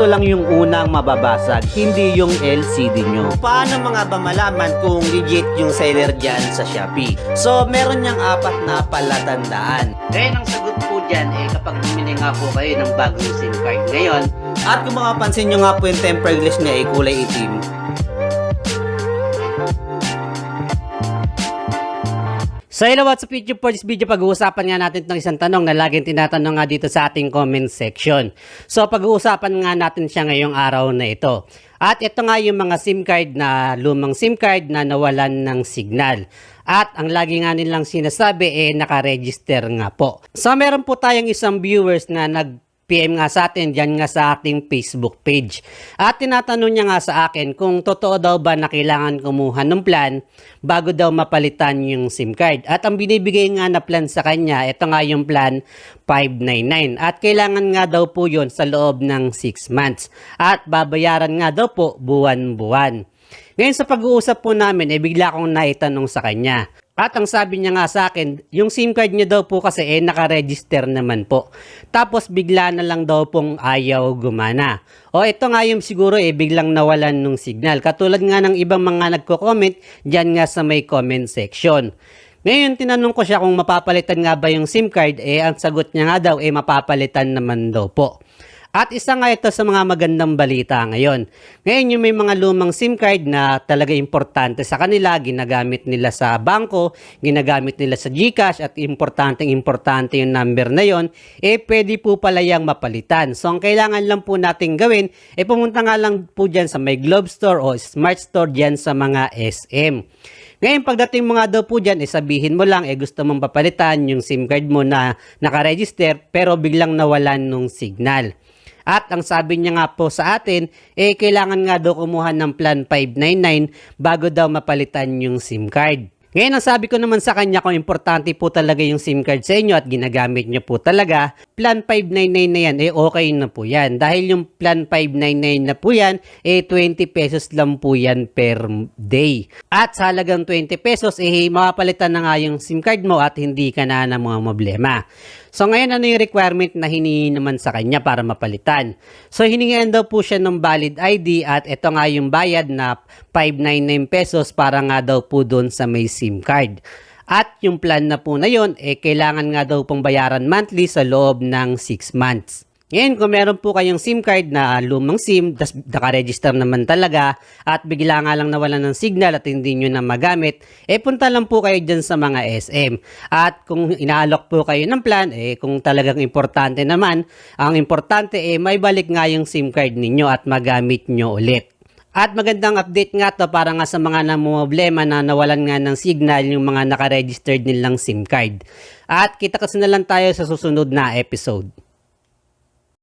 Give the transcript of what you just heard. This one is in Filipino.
ito lang yung unang mababasag, hindi yung LCD nyo. Paano mga ba malaman kung legit yung seller dyan sa Shopee? So, meron niyang 4 na palatandaan. Ngayon ang sagot po dyan kapag bumili nga po kayo ng bagong SIM card ngayon. At kung makapansin nyo nga po yung tempered glass niya ay kulay itim. So hello, what's up YouTube? For this video, pag-uusapan nga natin itong isang tanong na laging tinatanong nga dito sa ating comment section. So pag-uusapan nga natin siya ngayong araw na ito. At ito nga yung mga SIM card na lumang SIM card na nawalan ng signal. At ang lagi nga nilang sinasabi naka-register nga po. So meron po tayong isang viewers na PM nga sa atin dyan nga sa ating Facebook page. At tinatanong niya nga sa akin kung totoo daw ba na kailangan kumuha ng plan bago daw mapalitan yung SIM card. At ang binibigay nga na plan sa kanya, ito nga yung plan 599. At kailangan nga daw po yun sa loob ng 6 months. At babayaran nga daw po buwan-buwan. Ngayon sa pag-uusap po namin, bigla akong naitanong sa kanya. At ang sabi niya nga sa akin, yung SIM card niya daw po kasi naka-register naman po. Tapos bigla na lang daw pong ayaw gumana. O ito nga yung siguro biglang nawalan ng signal. Katulad nga ng ibang mga nagko-comment dyan nga sa may comment section. Ngayon tinanong ko siya kung mapapalitan nga ba yung SIM card. Ang sagot niya nga daw mapapalitan naman daw po. At isa nga ito sa mga magandang balita ngayon. Ngayon yung may mga lumang SIM card na talaga importante sa kanila, ginagamit nila sa bangko, ginagamit nila sa GCash at importante yung number na yon, pwede po pala yung mapalitan. So ang kailangan lang po natin gawin, pumunta nga lang po dyan sa may Globe Store o Smart Store dyan sa mga SM. Ngayon, pagdating mo nga daw po dyan, sabihin mo lang, gusto mong papalitan yung SIM card mo na nakaregister pero biglang nawalan ng signal. At ang sabi niya nga po sa atin, kailangan nga daw kumuha ng plan 599 bago daw mapalitan yung SIM card. Ngayon, ang sabi ko naman sa kanya kung importante po talaga yung SIM card sa inyo at ginagamit nyo po talaga, plan 599 na yan, okay na po yan. Dahil yung plan 599 na po yan, 20 pesos lang po yan per day. At sa halagang 20 pesos, mapapalitan na nga yung SIM card mo at hindi ka na ng mga problema. So ngayon, ano yung requirement na hiningi naman sa kanya para mapalitan? So hiningihan daw po siya ng valid ID at ito nga yung bayad na 599 pesos para nga daw po doon sa may SIM card. At yung plan na po na yun, kailangan nga daw pong bayaran monthly sa loob ng 6 months. Ngayon, kung meron po kayong SIM card na lumang SIM, naka-register naman talaga, at bigla nga lang nawalan ng signal at hindi nyo na magamit, punta lang po kayo dyan sa mga SM. At kung inaalok po kayo ng plan, kung talagang importante naman, ang importante may balik nga yung SIM card ninyo at magamit nyo ulit. At magandang update nga to para nga sa mga namumblema na nawalan nga ng signal yung mga naka-registered nilang SIM card. At kita kasi na lang tayo sa susunod na episode.